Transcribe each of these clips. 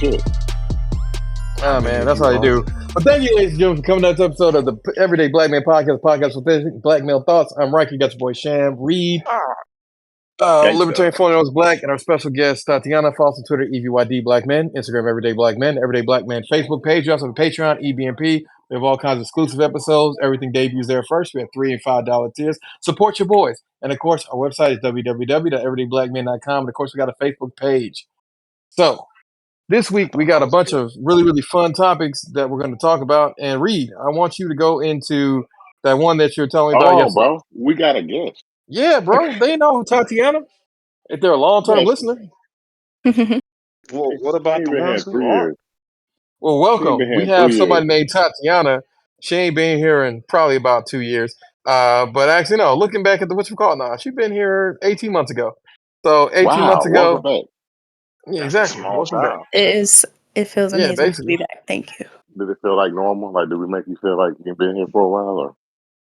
shit. Oh man, that's how you do. But thank you, ladies and gentlemen, for coming to this episode of the Everyday Black Man Podcast with Black Male Thoughts. I'm Riker, got your boy Sham, Reed, Libertarian Phone Knows Black, and our special guest Tatiana. Follow us on Twitter, EVYD Black Men, Instagram Everyday Black Men, Everyday Black Man Facebook page. We also have a Patreon, EBMP. We have all kinds of exclusive episodes. Everything debuts there first. We have $3 and $5 tiers. Support your boys. And of course, our website is www.everydayblackmen.com. And of course, we got a Facebook page. So this week, we got a bunch of really, really fun topics that we're going to talk about. And Reed, I want you to go into that one that you're telling me about yesterday. Bro, we got a guest. Yeah, bro, they know Tatiana if they're a long-term listener. Well, what about the ones who aren't? Well, welcome. We have somebody named Tatiana. She ain't been here in probably about 2 years. But actually, no, looking back at the whatchamacallit now, she's been here 18 months ago. So 18 months ago. Yeah, exactly. Welcome back. It feels amazing to be back. Thank you. Did it feel like normal? Like, did we make you feel like you've been here for a while?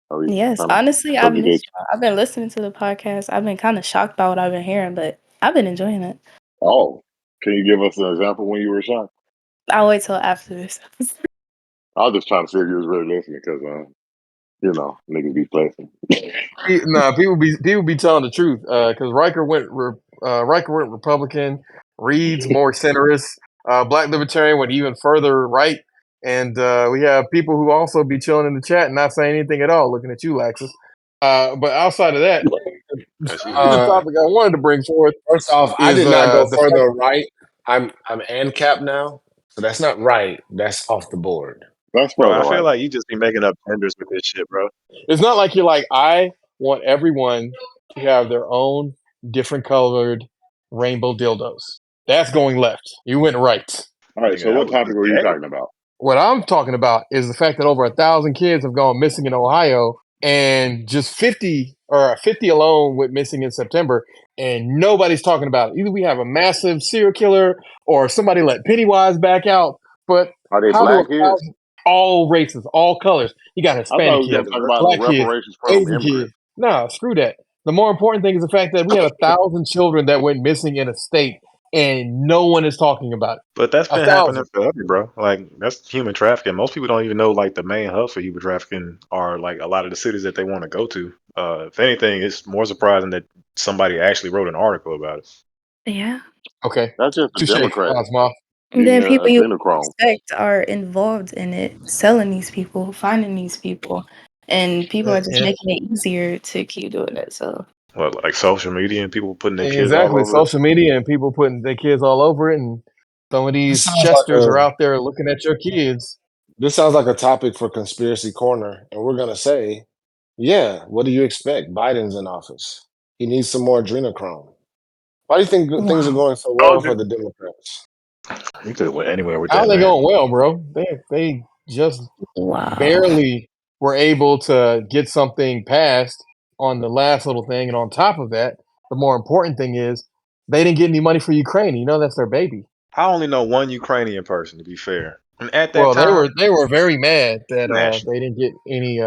Or yes, honestly, I've been listening to the podcast. I've been kind of shocked by what I've been hearing, but I've been enjoying it. Oh, can you give us an example when you were shocked? I'll wait till after this. I was just trying to see if you was really listening because, niggas be flexing. People be telling the truth because Riker went Republican, Reed's more centrist, Black Libertarian went even further right, and we have people who also be chilling in the chat and not saying anything at all, looking at you, Laxus. But outside of that, the topic I wanted to bring forth. First off, I did not go further right. I'm ANCAP now, so that's not right. That's off the board. That's bro. I feel like you just be making up tenders with this shit, bro. It's not like you're like, I want everyone to have their own different colored rainbow dildos. That's going left. You went right. All right. So what topic were you talking about? What I'm talking about is the fact that over 1,000 kids have gone missing in Ohio, and just 50 alone went missing in September, and nobody's talking about it. Either we have a massive serial killer or somebody let Pennywise back out. But are they black kids? All races, all colors. You got Hispanic kids, black kids, Asian kids. No, screw that. The more important thing is the fact that we have 1,000 children that went missing in a state, and no one is talking about it. But that's been happening forever, bro. Like, that's human trafficking. Most people don't even know, like, the main hubs for human trafficking are, like, a lot of the cities that they want to go to. If anything, it's more surprising that somebody actually wrote an article about it. Yeah. Okay. That's just the Democrats. Then people you expect are involved in it, selling these people, finding these people, and people are just making it easier to keep doing it. So, like social media and people putting their kids all over social media and people putting their kids all over it, and some of these Chesters are out there looking at your kids. This sounds like a topic for Conspiracy Corner, and we're gonna say, yeah, what do you expect? Biden's in office. He needs some more adrenochrome. Why do you think things are going so well for the Democrats? You could have went anywhere with that. How they going well, bro? They just barely were able to get something passed on the last little thing, and on top of that, the more important thing is they didn't get any money for Ukraine. You know that's their baby. I only know one Ukrainian person, to be fair, and at that time, they were very mad that they didn't get any.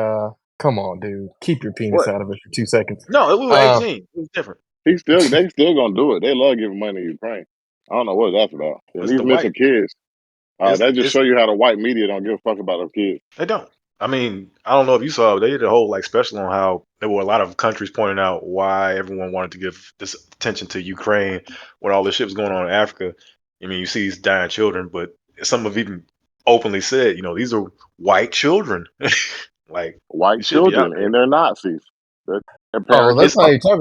Come on, dude, keep your penis out of it for 2 seconds. No, it was 18. It was different. They still gonna do it. They love giving money to Ukraine. I don't know what that's about. And these missing kids. That just show you how the white media don't give a fuck about those kids. They don't. I mean, I don't know if you saw, they did a whole special on how there were a lot of countries pointing out why everyone wanted to give this attention to Ukraine when all this shit was going on in Africa. I mean, you see these dying children, but some have even openly said, these are white children. Like white children, and they're Nazis. Let's not even talk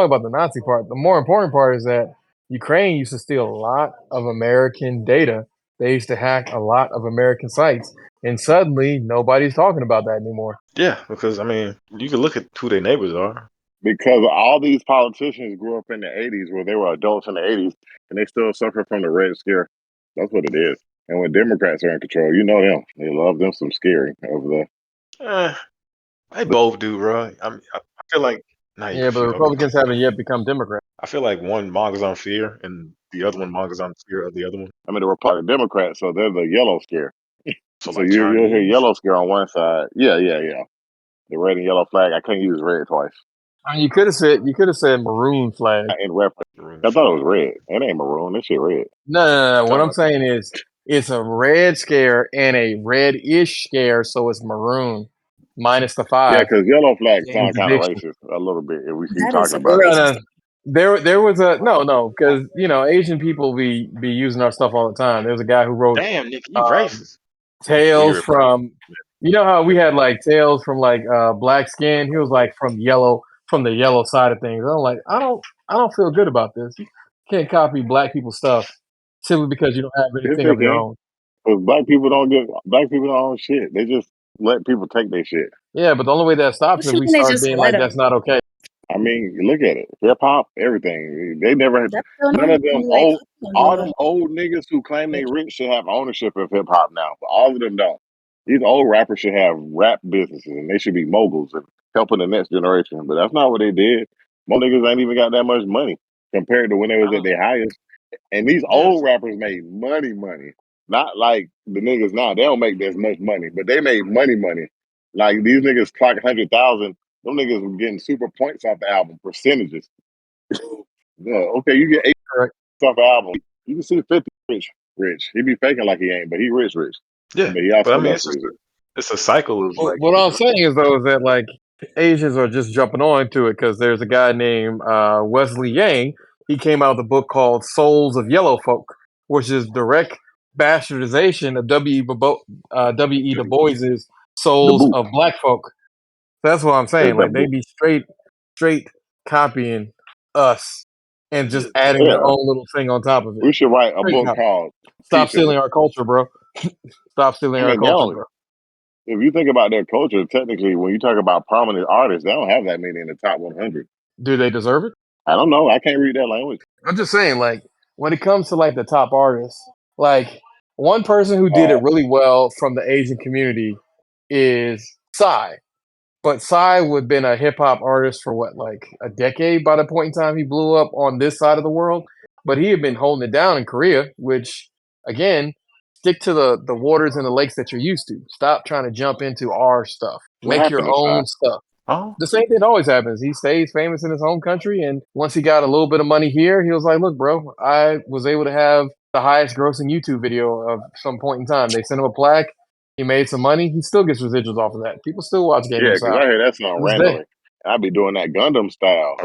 about the Nazi part. The more important part is that Ukraine used to steal a lot of American data. They used to hack a lot of American sites, and suddenly nobody's talking about that anymore. Yeah, because I mean, you can look at who their neighbors are. Because all these politicians grew up in the 80s, where they were adults in the 80s, and they still suffer from the Red Scare. That's what it is. And when Democrats are in control, you know them. They love them some scary over there. They both do, bro. I feel like... but Republicans haven't yet become Democrats. I feel like one mongers on fear, and the other one mongers on fear of the other one. I mean, the Republican Democrats, so they're the yellow scare. So you'll hear yellow scare on one side. Yeah. The red and yellow flag. I can't use red twice. I mean, you could have said maroon flag. In reference, I thought it was red. It ain't maroon. That shit red. No. What I'm saying is, it's a red scare and a red-ish scare, so it's maroon minus the 5. Yeah, because yellow flag James sound kind of Addiction. racist a little bit if we keep That is talking a about it. racist. There was a no, because Asian people be using our stuff all the time. There's a guy who wrote Damn, Nick, you racist. Tales from, how we had like tales from like black skin. He was like from the yellow side of things. I'm like, I don't feel good about this. You can't copy black people's stuff simply because you don't have Yes, anything they of your can. own. Because black people don't own shit. They just let people take their shit. Yeah, but the only way that stops is if we start being like, that's not okay. I mean, look at it. Hip hop, everything. They never had none of them Like, all them old niggas who claim they rich should have ownership of hip hop now. But all of them don't. These old rappers should have rap businesses and they should be moguls and helping the next generation. But that's not what they did. Most niggas ain't even got that much money compared to when they was at their highest. And these old rappers made money. Not like the niggas now. They don't make as much money, but they made money. Like these niggas clock 100,000. Them niggas were getting super points off the album, percentages. Yeah, okay, you get 8 off the album. You can see 50 rich. He be faking like he ain't, but he rich. Yeah, But he also but I mean, does music. it's a cycle of like. What I'm saying is though is that like Asians are just jumping on to it because there's a guy named Wesley Yang. He came out with a book called Souls of Yellow Folk, which is direct bastardization of W.E. Du Bois's Souls of Black Folk. That's what I'm saying. Like they be straight copying us and just adding their own little thing on top of it. We should write a book called Stop Stealing Our Culture, bro. Stop stealing our culture, bro. If you think about their culture, technically, when you talk about prominent artists, they don't have that many in the top 100. Do they deserve it? I don't know. I can't read that language. I'm just saying, like, when it comes to like the top artists, like one person who did it really well from the Asian community is Psy. But Psy would have been a hip hop artist for what, like a decade by the point in time he blew up on this side of the world. But he had been holding it down in Korea, which again, stick to the waters and the lakes that you're used to. Stop trying to jump into our stuff. Make your own stuff. Oh. The same thing always happens. He stays famous in his home country, and once he got a little bit of money here, he was like, "Look, bro, I was able to have the highest grossing YouTube video of some point in time." They sent him a plaque. He made some money. He still gets residuals off of that. People still watch Game Yeah, because I hear that song randomly. I be doing that Gundam style.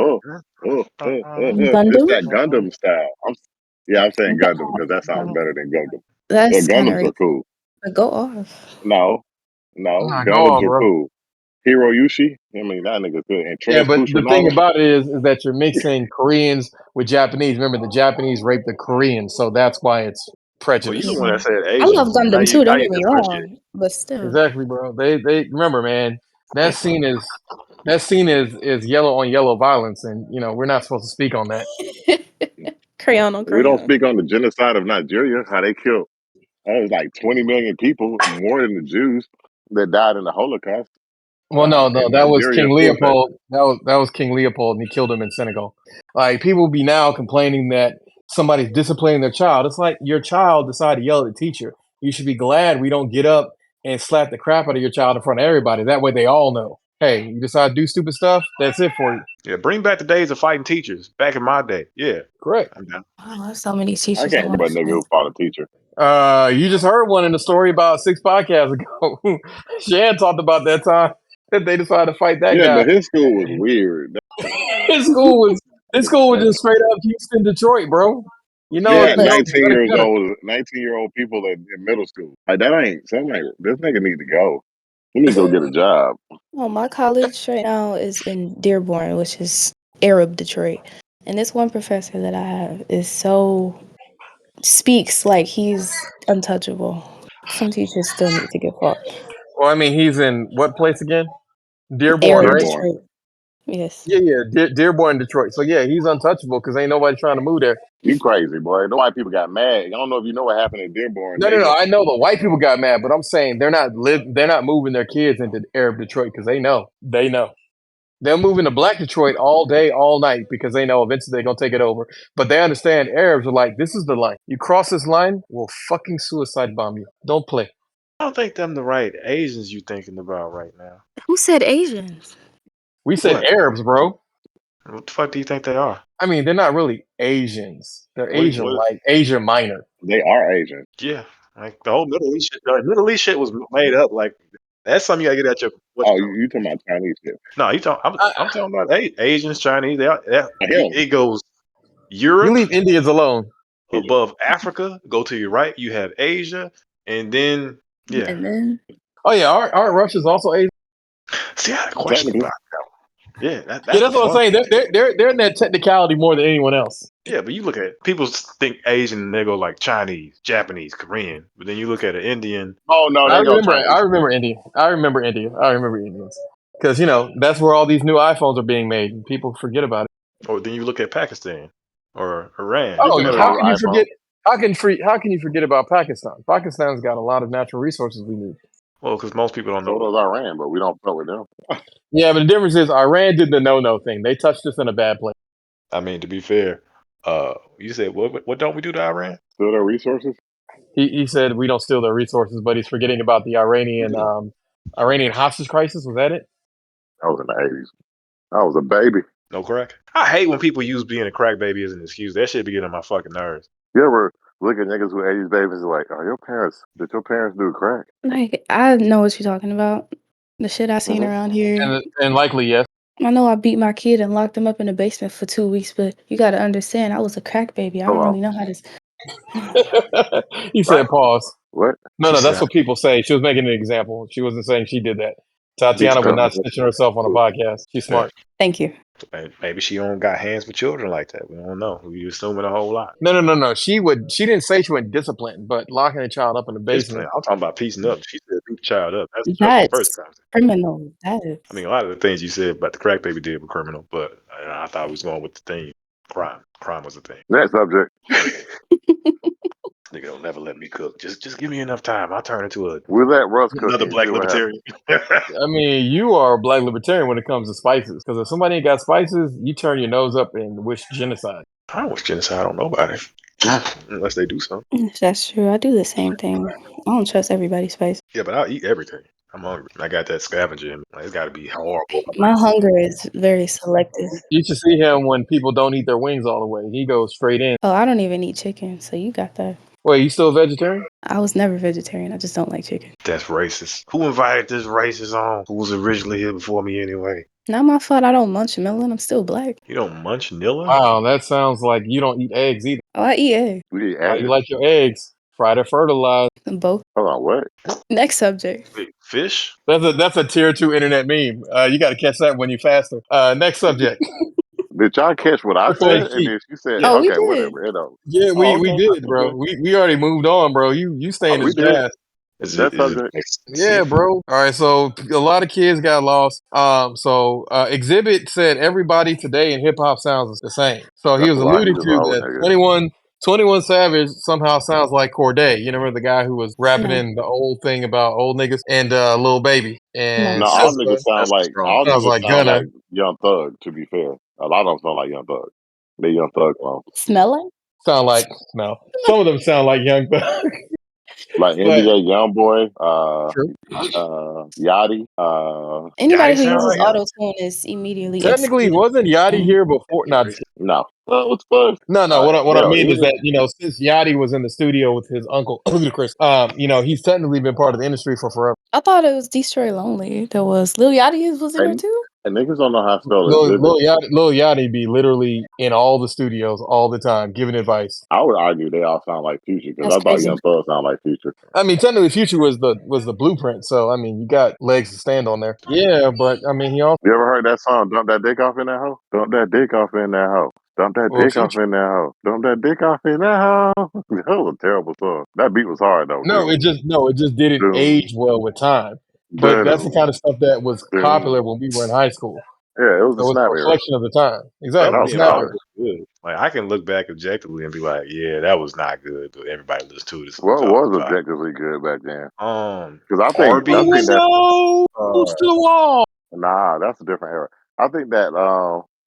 It's that Gundam style. I'm saying Gundam because that sounds better than Gundam. That's Gundams are cool. Go off. No, Gundams are cool. Hiro Yushi, I mean that nigga's good. And yeah, but the thing about it is that you're mixing Koreans with Japanese. Remember, the Japanese raped the Koreans, so that's why it's prejudice. Well, you the one that said Asian. I love Gundam too. Don't get me wrong, but still. Exactly, bro. They remember, man. That scene is yellow on yellow violence, and we're not supposed to speak on that. Crayon on crayon. We don't speak on the genocide of Nigeria. How they killed, it was like 20 million people, more than the Jews that died in the Holocaust. Well, no, that was King Leopold. That was King Leopold, and he killed him in Senegal. Like people be now complaining that somebody's disciplining their child. It's like your child decided to yell at the teacher. You should be glad we don't get up and slap the crap out of your child in front of everybody. That way they all know. Hey, you decide to do stupid stuff, that's it for you. Yeah, bring back the days of fighting teachers. Back in my day. Yeah. Correct. I'm down. Oh, so many teachers. I can't remember a nigga who fought a teacher. You just heard one in the story about 6 podcasts ago. Shan talked about that time that they decided to fight that guy. Yeah, but his school was weird. his school was just straight up Houston, Detroit, bro. 19-year-old people in middle school. Like that ain't something like this nigga need to go. He needs to go get a job. Well, my college right now is in Dearborn, which is Arab Detroit. And this one professor that I have is speaks like he's untouchable. Some teachers still need to get fought. Well, I mean, he's in what place again? Dearborn, right? Detroit. Yes. Yeah, Dearborn, Detroit. So yeah, he's untouchable because ain't nobody trying to move there. You crazy, boy. The white people got mad. I don't know if you know what happened in Dearborn. No. I know the white people got mad, but I'm saying they're not moving their kids into Arab Detroit because they know. They'll move into Black Detroit all day, all night because they know eventually they're gonna take it over. But they understand Arabs are like, this is the line. You cross this line, we'll fucking suicide bomb you. Don't play. I don't think them the right Asians you thinking about right now. Who said Asians? We said Arabs, bro. What the fuck do you think they are? I mean, they're not really Asians. They're What? Asian, like Asia Minor. They are Asian. Yeah, like the whole Middle East shit. Middle East shit was made up. Like that's something you gotta get at your. Oh, you talking about Chinese shit? No, you talking. I'm talking about Asians, Chinese. Hell, It goes You Europe leave Indians alone. above Africa. Go to your right, you have Asia, and then And then Oh yeah, aren't Russians also Asian? See, I had a question technically. about that. Yeah, That's what I'm saying. They're in that technicality more than anyone else. Yeah, but you look at people think Asian and they go like Chinese, Japanese, Korean, but then you look at an Indian. Oh no, I they go remember. Chinese. I remember India. I remember Indians because that's where all these new iPhones are being made. And people forget about it. Or then you look at Pakistan or Iran. Oh, Speaking of how the can you iPhone. forget? How can you forget about Pakistan? Pakistan's got a lot of natural resources we need. Well, because most people don't So know. does Iran, but we don't fuck with them. Yeah, but the difference is Iran did the no thing. They touched us in a bad place. I mean, to be fair, you said what don't we do to Iran? Still their resources. He said we don't steal their resources, but he's forgetting about the Iranian hostage crisis. Was that it? That was in the 80s. I was a baby. No crack. I hate when people use being a crack baby as an excuse. That shit be getting on my fucking nerves. You ever look at niggas with 80s babies and like, did your parents do crack? like I know what you're talking about. The shit I seen around here. And likely yes. I know I beat my kid and locked him up in the basement for 2 weeks, but you got to understand, I was a crack baby. I don't really know how to. He said, "Pause." What? No, that's what people say. She was making an example. She wasn't saying she did that. Tatiana would not snitch on herself on a podcast. She's smart. Thank you. Maybe she don't got hands for children like that. We don't know. We assuming a whole lot. No. She didn't say she went discipline, but locking a child up in the basement. I'm talking about piecing up. She said beat the child up. That's That's the first time. criminal. That is. I mean, a lot of the things you said about the crack baby did were criminal, but I thought we was going with the thing. Crime was the thing. Next subject. Nigga don't never let me cook. Just give me enough time. I'll turn into We'll let Russ cook. another black libertarian. I mean, you are a black libertarian when it comes to spices. Because if somebody ain't got spices, you turn your nose up and wish genocide. I don't wish genocide on nobody. Unless they do something. That's true. I do the same thing. I don't trust everybody's spice. Yeah, but I'll eat everything. I'm hungry. I got that scavenger in me. Like, it's got to be horrible. My hunger is very selective. You should see him when people don't eat their wings all the way. He goes straight in. Oh, I don't even eat chicken, so you got that. Wait, you still a vegetarian? I was never vegetarian. I just don't like chicken. That's racist. Who invited this racist on? Who was originally here before me anyway? Not my fault. I don't munch melon. I'm still black. You don't munch Nilla? Wow, that sounds like you don't eat eggs either. Oh, I eat eggs. We eat How eggs. you like your eggs? Fried or fertilized? Both. Hold on, what? Next subject. Wait, fish? That's a tier 2 internet meme. You got to catch that when you faster. Next subject. Did y'all catch what I said? And then she said, Oh, we okay, did. whatever. It don't. Yeah, we okay. did, bro. We already moved on, bro. You stay in we this did. past. That subject. Yeah, bro. All right, so a lot of kids got lost. Exhibit said everybody today in hip hop sounds the same. So he was alluding to that 21 Savage somehow sounds like Cordae. You remember the guy who was rapping in the old thing about old niggas and Lil Baby. And no, all niggas sound like Gunna. Young Thug. To be fair, a lot of them sound like Young Thug. They Young Thug clones. Smelling? Sound like no. Some of them sound like Young Thug. Like NBA Youngboy, Yachty. Anybody Yachty who sound uses like auto tune is immediately Technically, wasn't Yachty here before? Not No. What's fun? No. What I mean is that since Yachty was in the studio with his uncle Ludacris, he's technically been part of the industry for forever. I thought it was Destroy Lonely. There was Lil Yachty was in there too. And niggas don't know how to spell Lil Yachty be literally in all the studios all the time giving advice. I would argue they all sound like Future because I thought Young Thug sound like Future. I mean, technically, Future was the blueprint. So I mean, you got legs to stand on there. Yeah, but I mean, he also. You ever heard that song? Dump that dick off in that hoe. Dump that dick off in that hoe. Dump that dick off in that hoe. Dump that dick off in that hoe. That was a terrible song. That beat was hard though. No, it just didn't age well with time. But that's the kind of stuff that was popular when we were in high school. Yeah, it was a snap reflection of the time. Exactly. Good. Like I can look back objectively and be like, yeah, that was not good, but everybody listened to it. Well, it was objectively good back then. Because I think to the wall. Nah, that's a different era. I think that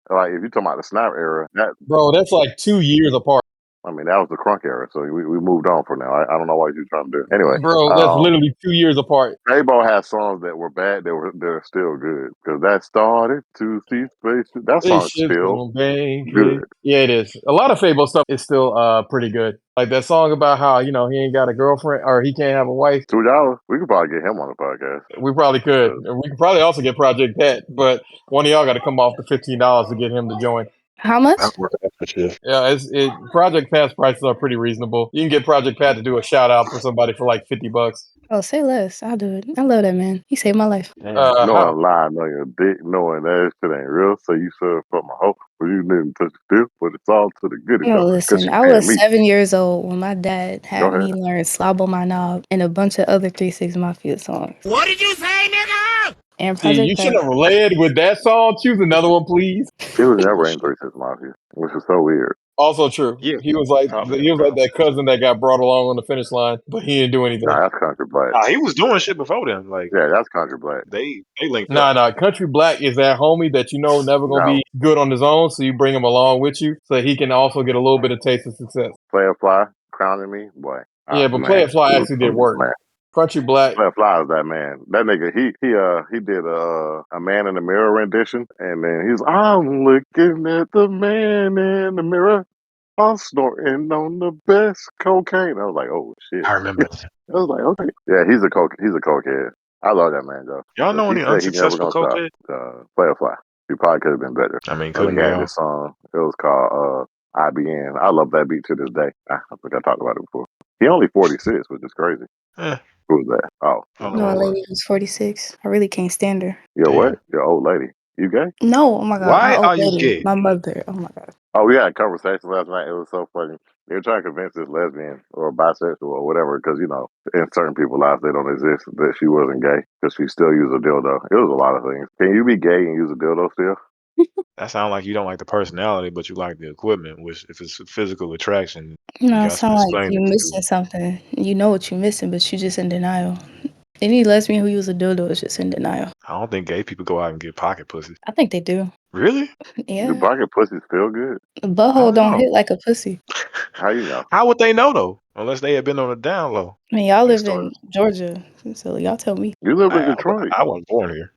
like if you're talking about the snap era, bro, that's like 2 years apart. I mean, that was the crunk era, so we moved on from now. I don't know what you're trying to do. Anyway, bro, that's literally 2 years apart. Fabo has songs that were bad they're still good because that started to see space. That song's still good. Yeah, it is. A lot of Fabo stuff is still pretty good. Like that song about how he ain't got a girlfriend or he can't have a wife. $2, we could probably get him on the podcast. We probably could. We could probably also get Project Pat, but one of y'all got to come off the $15 to get him to join. How much? Yeah, Project Pat's prices are pretty reasonable. You can get Project Pat to do a shout out for somebody for like $50. Oh, say less. I'll do it. I love that man. He saved my life. Knowing lying on your dick, knowing that shit ain't real, so you said for my hope, but you didn't touch the still, but it's all to the good. No, listen, I was 7 years old when my dad had me learn Slob on My Knob and a bunch of other 3 6 Mafia songs. What did you say, nigga? And Project you should have led with that song. Choose another one, please. It was never in 3 6 Mafia, which is so weird. Also true. Yeah. He was like that cousin that got brought along on the finish line, but he didn't do anything. Nah, that's Country Black. Nah, he was doing shit before them. Like, yeah, that's Country Black. They linked up. Nah, Country Black is that homie that never gonna be good on his own, so you bring him along with you so he can also get a little bit of taste of success. Playa Fly crowning me, boy. Yeah, but Playa Fly actually did work. Man. Country Black. Playa Fly is that man. That nigga, he did a Man in the Mirror rendition, and then he's I'm looking at the man in the mirror. I'm snorting on the best cocaine. I was like, oh shit. I remember. I was like, okay. Yeah, he's a cokehead. I love that man though. Y'all know any unsuccessful cokehead? Playa Fly. He probably could have been better. I mean, couldn't have this song. It was called IBN. I love that beat to this day. I think I talked about it before. He only 46, which is crazy. Who was that? Oh. No, a lady who's 46. I really can't stand her. Yo, what? Your old lady. You gay? No, oh my God. Why are you gay? My mother. Oh my God. Oh, we had a conversation last night. It was so funny. They were trying to convince this lesbian or bisexual or whatever, because, in certain people's lives, they don't exist, that she wasn't gay because she still used a dildo. It was a lot of things. Can you be gay and use a dildo still? That sounds like you don't like the personality, but you like the equipment, which if it's physical attraction. No, it sounds like you're missing something. You know what you're missing, but you're just in denial. Any lesbian who uses a dildo is just in denial. I don't think gay people go out and get pocket pussy. I think they do. Really? Yeah. Do pocket pussies feel good? The butthole don't hit like a pussy. How you know? How would they know though? Unless they had been on the down low. I mean, y'all live in Georgia, so y'all tell me. You live in Detroit. I wasn't born here.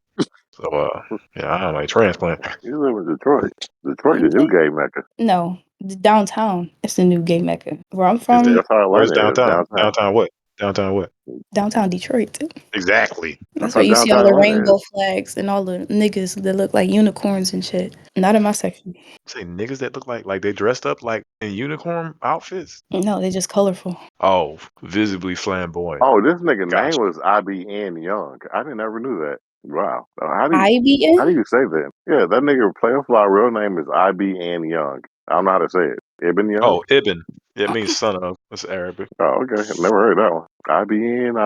So, yeah, I don't like transplant. You live in Detroit. Detroit, the new gay mecca. No, downtown. It's the new gay mecca. Where I'm from. Where's downtown? Downtown what? Downtown what? Downtown Detroit. Exactly. That's where you see all the rainbow flags and all the niggas that look like unicorns and shit. Not in my section. Say niggas that look like they dressed up like in unicorn outfits? No, they just colorful. Oh, visibly flamboyant. Oh, this nigga name was IBN Young. I never knew that. Wow. How do you say that? Yeah, that nigga Playa Fly real name is IBN Young. I don't know how to say it. Ibn Young? Oh, Ibn. It means son of. That's Arabic. Oh, okay. Never heard that one. IBN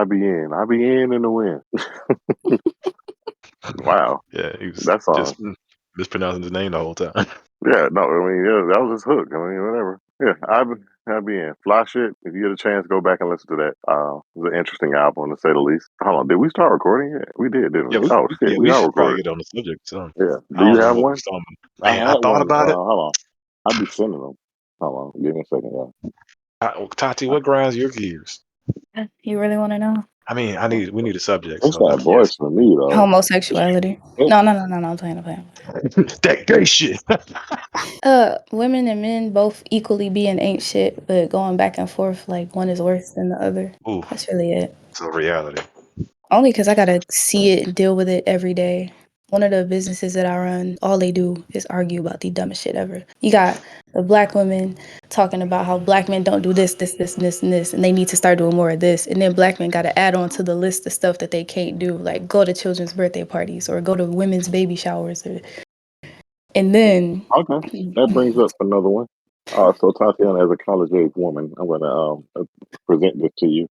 in the wind. Wow. Yeah, he was that song. Just mispronouncing his name the whole time. Yeah, no, I mean, yeah, that was his hook. I mean, whatever. Yeah, IBN. Fly shit. If you get a chance, go back and listen to that. It was an interesting album, to say the least. Hold on, did we start recording yet? We did, didn't we? Yeah, shit, we are should probably recording. get on the subject. So. Yeah. Do you have one? I thought about it. Hold on. I'll be sending them. Hold on. Give me a second, y'all. Tati, what grinds your gears? You really want to know? I mean, we need a subject. That's that voice for me, though. Homosexuality. No, I'm playing. That gay shit. Women and men both equally being ain't shit, but going back and forth like one is worse than the other. Ooh. That's really it. It's a reality. Only because I gotta see it and deal with it every day. One of the businesses that I run, all they do is argue about the dumbest shit ever. You got the black women talking about how black men don't do this, and they need to start doing more of this. And then black men got to add on to the list of stuff that they can't do, like go to children's birthday parties or go to women's baby showers. And then... Okay, that brings up another one. So Tatiana, as a college-age woman, I'm going to present this to you.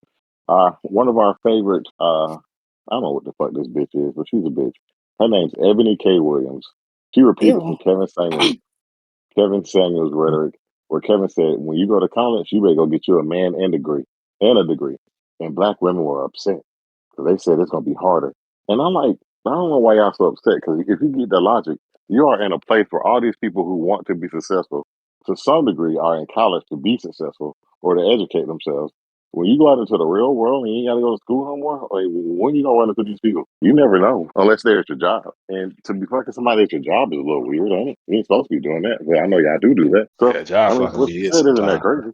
One of our favorite, I don't know what the fuck this bitch is, but she's a bitch. Her name's Ebony K. Williams. She repeated from Kevin Samuel's rhetoric, where Kevin said, when you go to college, you better go get you a man and a degree. And black women were upset because they said it's going to be harder. And I'm like, I don't know why y'all so upset, because if you get the logic, you are in a place where all these people who want to be successful to some degree, are in college to be successful or to educate themselves. When you go out into the real world and you ain't got to go to school no more, like, when you gonna run into these people? You never know unless they're at your job. And to be fucking somebody at your job is a little weird, ain't it? You ain't supposed to be doing that, but I know y'all do that. So, Yeah, job I mean, fucking what be you it said isn't that sometimes. crazy.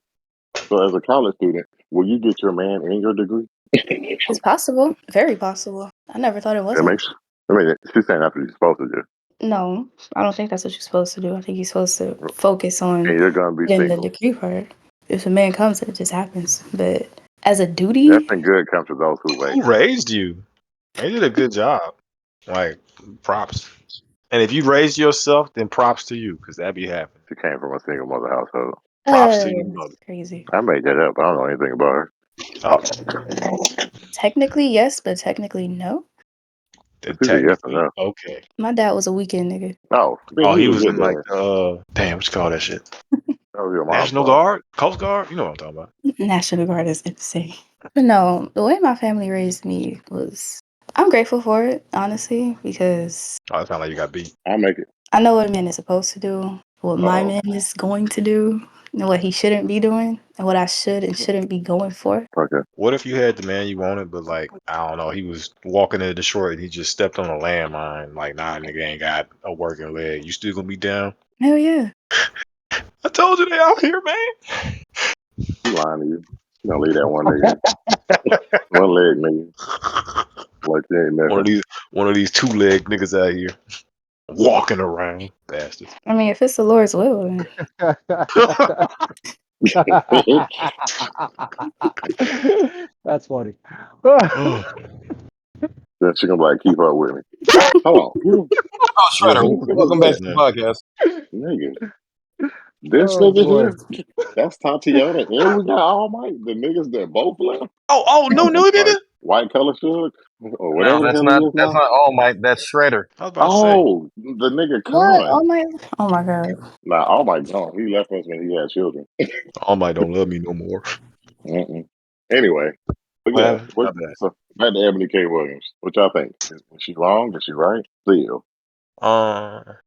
So, as a college student, will you get your man and your degree? It's possible. Very possible. I never thought it That wasn't. makes. I mean, she's saying that's what you're supposed to do, No, I don't think that's what you're supposed to do. I think you're supposed to focus on and you're gonna be getting the single. degree part. If a man comes, it just happens. But as a duty, Nothing good comes to those who wait. Who raised you? They did a good job. Like, props. And if you raised yourself, then props to you, because that be happening. She came from a single mother household. Props to your mother. crazy. I made that up. I don't know anything about her. Oh, Technically, yes, but technically, no. then It's either yes or technically, no. okay. My dad was a weekend nigga. Oh, then Oh, he he was was a in good like dad. damn, what you call that shit? That was your mom's National fault. Guard, Coast Guard. You know what I'm talking about? National Guard is insane. But no, the way my family raised me was, I'm grateful for it, honestly, because Oh, it sounds like you got beat. I'll make it. I know what a man is supposed to do, what my Uh-oh. man is going to do, and what he shouldn't be doing, and what I should and shouldn't be going for. Okay. What if you had the man you wanted, but like I don't know, he was walking into Detroit and he just stepped on a landmine. Like, nah, nigga ain't got a working leg. You still gonna be down? Hell yeah. I told you they out here, man. She lying to you. You gonna leave that one nigga. One leg nigga. Like you ain't nothing. One of these 2-leg niggas out here walking around, bastards. I mean, if it's the Lord's will, then That's funny. Then she gonna be like, keep up with me. Hold on. Oh, Yeah, Shredder, welcome back Who's to that? the podcast. Nigga. This Oh nigga boy. here? That's Tatiana. And we got All Might. The niggas that both left. Oh, no, Oh, I'm nigga. sorry. White color Suge. Or No, whatever the hell he is that's now. not All Might. That's Shredder. I was about to say. Oh, the nigga what? Khan. Oh my God. Nah, All Might gone. He left us when he had children. All Might don't love me no more. Mm-mm. Anyway, but What yeah, happened? My bad. so back to Ebony K. Williams. What y'all think? Is she wrong? Is she right? Still,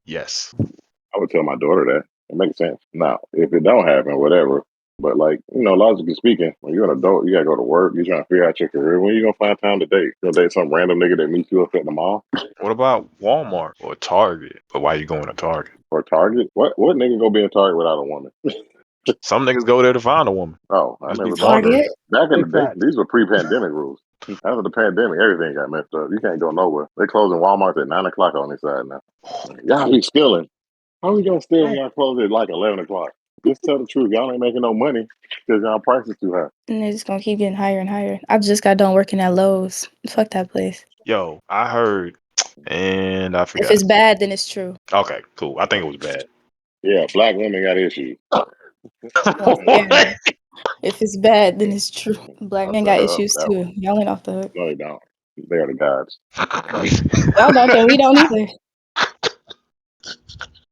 Yes. I would tell my daughter that. It makes sense. Now, if it don't happen, whatever. But like, logically speaking, when you're an adult, you gotta go to work. You're trying to figure out your career. When you gonna find time to date? You gonna date some random nigga that meets you up at the mall What about Walmart or Target? But why you going to Target? or Target? What nigga gonna be in Target without a woman? Some niggas go there to find a woman. Oh, I Let's be never thought of frank. that. Target. Back in the Big day, facts. these were pre-pandemic rules. After the pandemic, everything got messed up. You can't go nowhere. They closing Walmart at 9 o'clock on this side now. Y'all be stealing. How we gonna steal when y'all close at like 11 o'clock? Just tell the truth. Y'all ain't making no money because y'all prices too high. And they're just gonna keep getting higher and higher. I just got done working at Lowe's. Fuck that place. Yo, I heard, and I If forgot. it's bad, then it's true. Okay, cool. I think it was bad. Yeah, black women got issues. Once again, if it's bad, then it's true. Black I men said got that, issues that one. too. Y'all ain't off the hook. No, they don't. They are the gods. Y'all don't, then we don't either.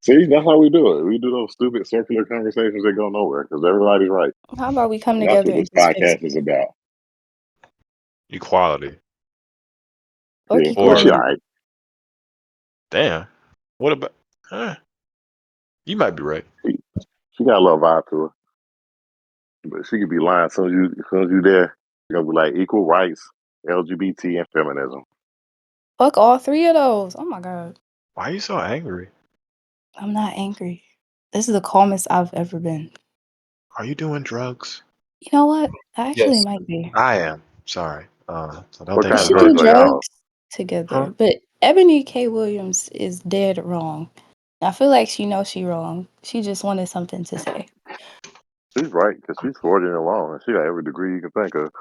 See, that's how we do it. We do those stupid circular conversations that go nowhere because everybody's right. How about we come And that's together what and this just fix podcast is about. Equality. fuck Yeah, yeah, she all equality? right. Damn. What about? You might be right. She got a little vibe to her, but she could be lying as soon as you there. You're gonna be like equal rights, LGBT, and feminism. Fuck all three of those. Oh my God. Why are you so angry? I'm not angry. This is the calmest I've ever been. Are you doing drugs? You know what? I actually Yes. might be. I am. Sorry. So don't What think We kind I of should heard do drugs you. are y'all on? drugs together. Huh? But Ebony K. Williams is dead wrong. I feel like she knows she wrong. She just wanted something to say. She's right because she's 40 and alone, and she got every degree you can think of.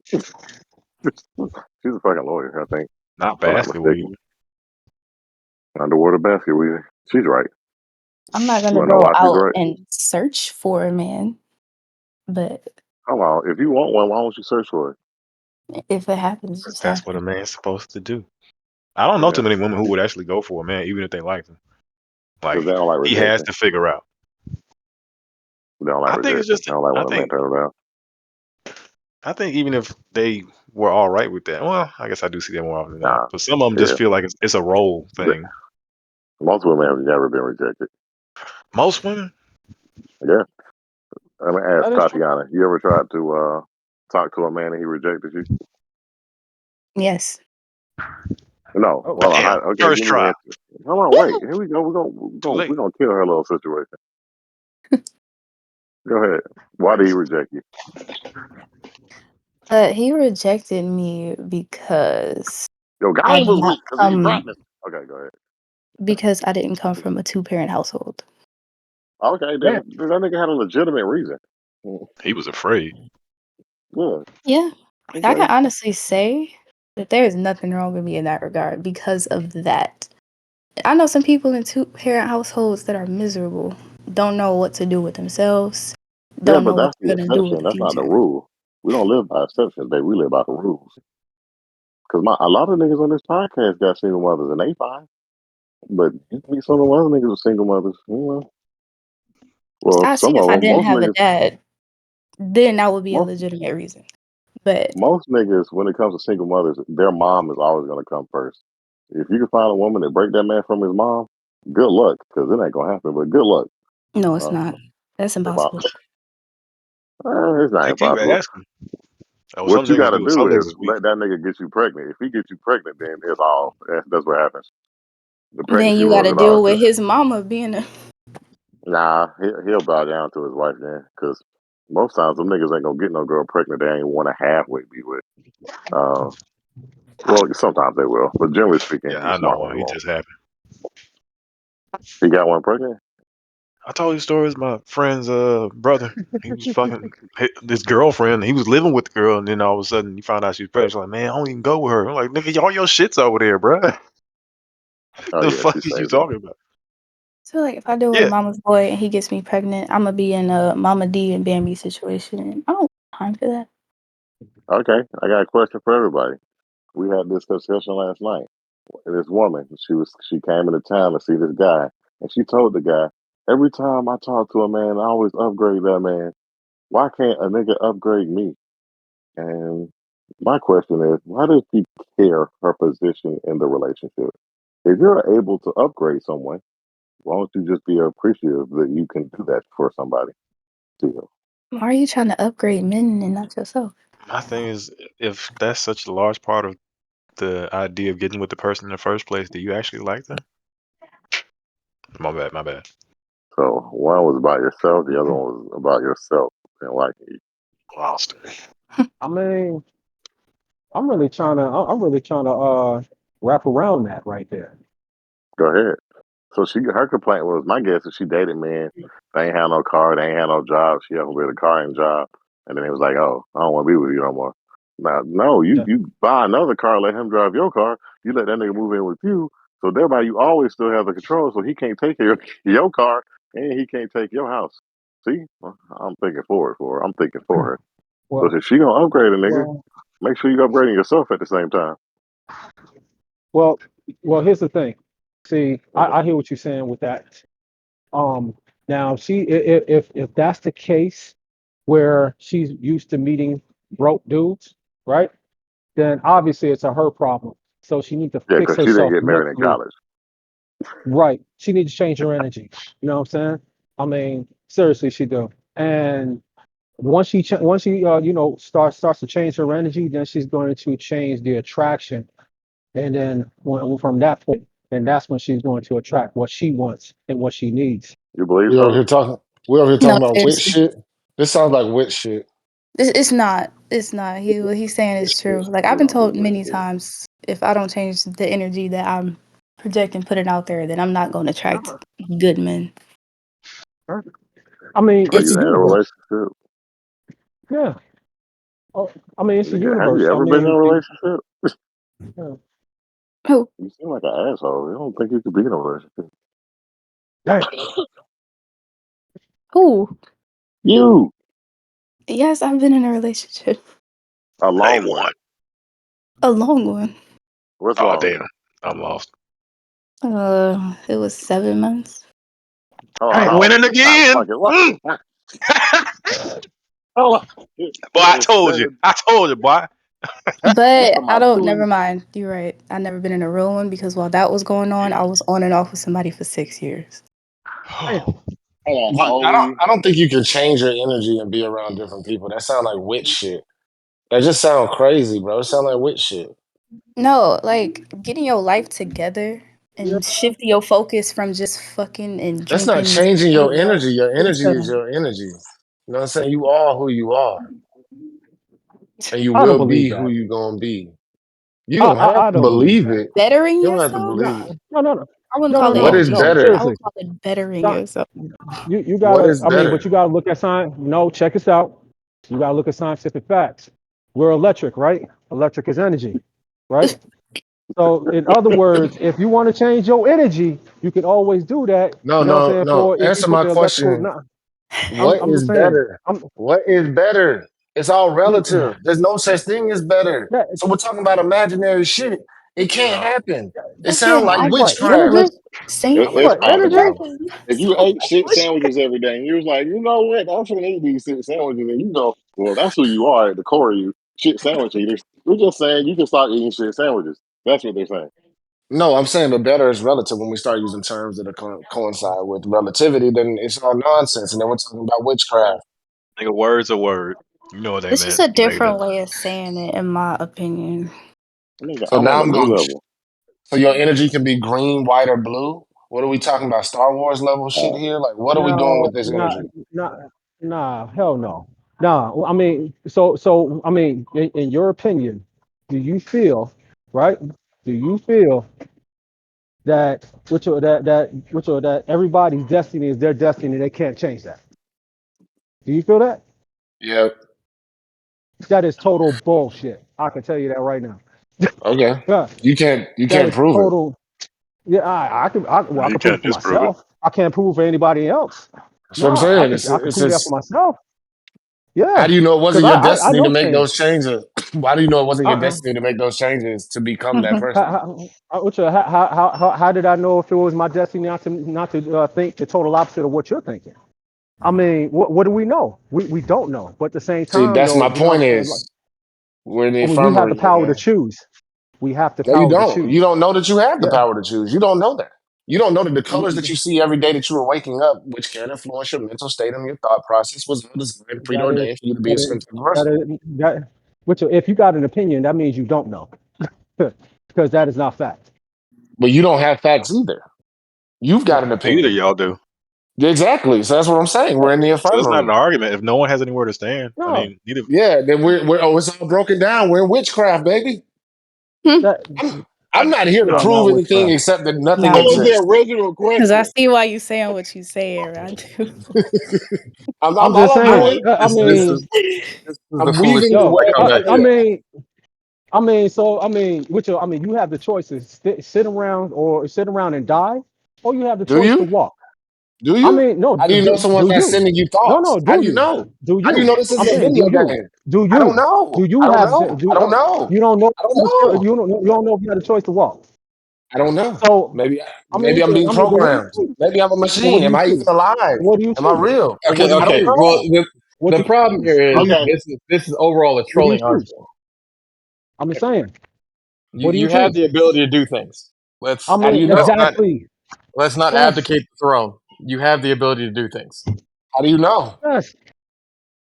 She's a fucking lawyer, I think. Not If I'm not basket mistaken. weaving. Underwater basket weaving. She's right. I'm not You gonna wanna know go why she's out right? and search for a man, but Come on, if you want one, why don't you search for it? if it happens, it 'Cause just that's what a happens. man's supposed to do. I don't know too Yeah, many women who would actually go for a man, even if they liked him. because Like they don't like he has rejection. to figure out. They don't like I think it's rejection. just. They don't like I when a man think. turns around. I think even if they were all right with that, well, I guess I do see that more often than not. Nah, But some of them just yeah. feel like it's a role The- thing. Most women have never been rejected. Most women. Yeah. Let me ask That is true. Tatiana. You ever tried to talk to a man and he rejected you? Yes. No. Oh, Well, Damn. okay. First Give me the try. answer. Hold on. Wait. Here we go. Too late. We're gonna kill her little situation. Go ahead. Why did he reject you? He rejected me because Your I game did was not weak because he come practiced. Okay, go ahead. because I didn't come from a 2-parent household. Okay, then damn. that nigga had a legitimate reason. He was afraid. Yeah. Yeah. Like, I Okay. can honestly say that there is nothing wrong with me in that regard because of that. I know some people in 2-parent households that are miserable, don't know what to do with themselves, Yeah, don't but know what that's the they're gonna do with exception. the That's not the future. rule. We don't live by exceptions, baby. We live by the rules. Because a lot of niggas on this podcast got single mothers and they fine. But you meet some of them other niggas with single mothers. You know. Well, I see some if of I them, didn't have a dad, then that would be a most legitimate reason. But most niggas, when it comes to single mothers, their mom is always gonna come first. If you can find a woman that break that man from his mom, good luck, because it ain't gonna happen. But good luck. no, it's Uh, not. That's if impossible. it's not They keep impossible. asking. Oh, some What you niggas got to do it. Some do niggas is is weak. let that nigga get you pregnant. If he gets you pregnant, then it's all. That's what happens. The Then pregnancy you rules gotta it all. deal with 'Cause his mama being a nah, he'll bow down to his wife then. Because most times them niggas ain't gonna get no girl pregnant they ain't want to halfway be with. Uh, well, sometimes they will, but generally speaking, Yeah, the I know smart ones one. He won't. just happened. He got one pregnant. I told you stories. My friend's brother. He was fucking this girlfriend. He was living with the girl, and then all of a sudden, you found out she was pregnant. She's like, man, I don't even go with her. I'm like, nigga, all your shit's over there, bruh. Oh The yeah, fuck she is you saved him. talking about? So like if I deal with a Yeah, mama's boy and he gets me pregnant, I'm gonna be in a Mama D and Bambi situation. I don't have time for that. Okay, I got a question for everybody. We had this discussion last night. This woman, she came into town to see this guy, and she told the guy, every time I talk to a man, I always upgrade that man. Why can't a nigga upgrade me? And my question is, why does she care her position in the relationship? If you're able to upgrade someone, why don't you just be appreciative that you can do that for somebody? Still, Why are you trying to upgrade men and not yourself? my thing is, if that's such a large part of the idea of getting with the person in the first place, do you actually like them? My bad, my bad. so one was about yourself, the other one was about yourself and liking you. Lost. I mean, I'm really trying to wrap around that right there. Go ahead. So her complaint was, my guess is she dated men. They ain't had no car, they ain't had no job. She had with a car and job, and then it was like, oh, I don't want to be with you no more. Now, no, Yeah. you buy another car, let him drive your car. You let that nigga move in with you, so thereby you always still have the control. So he can't take your car, and he can't take your house. See, I'm thinking forward for her. I'm thinking for her. So Well, if she gonna upgrade a nigga, well, make sure you upgrading yourself at the same time. well, well. Here's the thing. See, Okay. I hear what you're saying with that. Um, Now, if that's the case, where she's used to meeting broke dudes, right? Then obviously it's a her problem. So she needs to Yeah, fix because she didn't herself get married in mentally. college. Right. She needs to change her energy. You know what I'm saying? I mean, seriously, she do. And once she starts to change her energy, then she's going to change the attraction. And then from that point, then that's when she's going to attract what she wants and what she needs. You believe We over so? here talking. We over here No, talking about witch seriously. shit. This sounds like witch shit. It's not. It's not. What he's saying is true. Like We I've been don't do told with many shit. times, if I don't change the energy that I'm projecting, putting out there, then I'm not going to attract good men. I mean, Are it's It's you the in a universe. relationship? Yeah. Oh, I mean, it's the Have you universe. I ever been in a mean, relationship? yeah. who? You seem like an asshole. I don't think you could be in a relationship. Damn. Who? You, Yes, I've been in a relationship. a Name long one. one. A long one. What's Oh long? damn, I'm lost. It was 7 months. Oh, Hey, how winning stop again. fucking what? Mm. Hold on. Boy, It was I told you, boy. you But talking I about don't, never 2 mind. You're right. I never been in a real one because while that was going on, I was on and off with somebody for 6 years. Damn. Hold on, how But old are you? I don't think you can change your energy and be around different people. That sound like witch shit. That just sound crazy, bro. It sound like witch shit. No, like getting your life together Yeah. and shifting your focus from just fucking and That's not drinking and changing your staying energy. Your energy is into your energy. You know what I'm saying? You are who you are, and you I don't will believe be who that. you gonna be. You don't have I to don't believe believe that. it. bettering You don't have to yourself. believe No, it. no, no, no, I wouldn't no, no, call What no, it is no. change. I better? would Seriously, call it bettering Stop. yourself. You What gotta. is I mean, but better? you gotta look at science. No, check this out. You gotta look at scientific facts. We're electric, right? Electric is energy, right? So, in other words, if you want to change your energy, you can always do that. No, You know what I'm no, saying? no. For if you Answer put my the electrical, question. no, What I'm is just saying. better? What is better? It's all You, relative. There's no such thing as better. that, So we're talking about imaginary shit. It can't happen. It sounds Again, like right, you're witchcraft. just saying It's what possible. energy? witchcraft is If you so ate shit sandwiches every day and you was like, you know what, I'm gonna eat these shit sandwiches, and you go, well, that's who you are at the core of you, shit sandwich eaters. We're just saying you can stop eating shit sandwiches. That's what they're saying. No, I'm saying, but better is relative. When we start using terms that are coincide with relativity, then it's all nonsense. And then we're talking about witchcraft. Nigga, word's a word. You know what they It's just meant. a Later. different way of saying it, in my opinion. Nigga, So I'm now on a I'm new going. level. So your energy can be green, white, or blue. What are we talking about? Star Wars level shit Uh, here? Like, what are we doing with No, this energy? nah, hell no. Nah, I mean, I mean, in your opinion, do you feel, right? Do you feel that that everybody's destiny is their destiny? They can't change that. Do you feel that? Yeah. That is total bullshit. I can tell you that right now. Okay. Yeah, You can't. You that can't is prove it. total. Yeah, well, I You can prove it can't for disprove it. myself. I can't prove it for anybody else. That's what No, I'm I saying. can I can It's prove that for just. myself. How Yeah, do you know it because wasn't your I destiny to know make change. those changes? Why do you know it wasn't your Uh, destiny to make those changes to become that person? how did I know if it was my destiny not to think the total opposite of what you're thinking? I mean, what do we know? We don't know. But at the same See, time, that's though, my you know what point. I'm saying? Like, Is we're in the I mean, we have the infirmary here, power to man. choose. We have the No, you power to don't. You choose. don't know that you have the Yeah, power to choose. You don't know that. You don't know that the colors that mm, you see every day that you are waking up, which can influence your mental state and your thought process, was designed, that is preordained for you to be a that certain is type of person. that. Which, if you got an opinion, that means you don't know, because that is not fact. But you don't have facts either. You've got an Either opinion. y'all do. Exactly. So that's what I'm saying. We're in the So it's not an infirmary. argument if no one has anywhere to stand. I No, mean, neither. Yeah, then it's all broken down. We're in witchcraft, baby. that I'm, I, I'm not here we to are prove not anything witchcraft. except that nothing what Nah, was the exists. original because I question? see why you saying what you saying. I do. I'm just All I'm saying. doing, I mean, This is the I'm foolish weaving shit the that yo, I web come of back I to. truth. mean, I mean, you have the choices: sit around or sit around and die, or you have the Do choice to you? walk. Do I you? mean, no, How do you know someone's do not you? sending you No, thoughts? no, How do do you you? know? Do How do you you? know this I'm isn't a saying, video do you? game? Do I don't you? know. Do you I don't have? know. I don't know. You don't know? I don't know. You don't know if you had a choice to walk. I don't know. So, Maybe I mean, maybe I'm being but what do you programmed. choose? Maybe I'm a But what machine. do Am you I even choose? alive? What do you Am I choose? real? But what Okay, do you I don't okay. choose? Well, know. What the you problem choose? here What is do you Okay, choose? this is overall a What do you trolling choose? argument. I'm just saying. You What do you you have choose? the ability to do things. I How do mean, you Let's know? not exactly. let's not Yes, abdicate the throne. You have the ability to do things. How do you know? yes.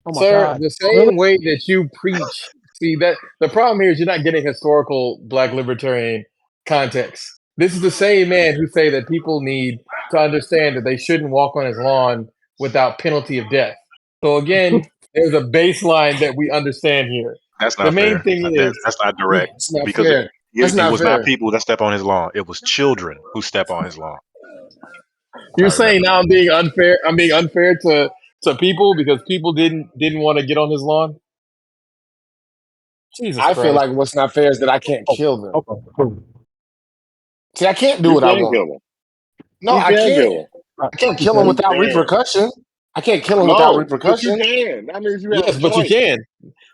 Oh my Sir, God. the Really? same way that you preach, see that the problem here is you're not getting historical black libertarian context. This is the same man who say that people need to understand that they shouldn't walk on his lawn without penalty of death. So again, there's a baseline that we understand here. that's The not main fair. thing is That's not direct That's not because fair. That's it not was not fair. people that step on his lawn. It was children who step on his lawn. you're I saying remember now that. I'm being unfair. I'm being unfair to people because people didn't want to get on his lawn. Jesus I feel Christ. like what's not fair is that I can't Oh, kill them. okay. Cool. See, I can't do you what I can want. kill him. No, You I can can't. kill him. Uh, I can't you kill them can. You without can. repercussion. I can't kill them without No, but you repercussion. can. That means you have a Yes, but you choice. can.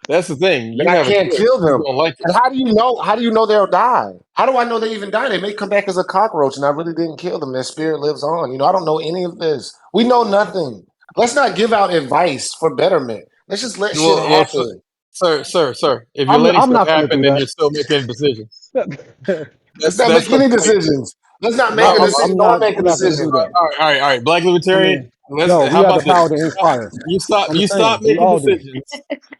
That's the thing. Then You I have a can't choice. kill You them. don't like it. And how do you know? How do you know they'll die? How do I know they even die? They may come back as a cockroach, and I really didn't kill them. Their spirit lives on. I don't know any of this. We know nothing. Let's not give out advice for betterment. Let's just let shit Well, happen. sir. If you're letting I'm stuff not gonna happen, do then that. you're still making decisions. Let's That's not that's make the any point. decisions. Let's not make a decision. Don't make a I'm not gonna decision. do that. All right. Black I libertarian. mean, Yo, we How have the about this? power to inspire. You stop. I'm You just saying, stop we making all do. decisions.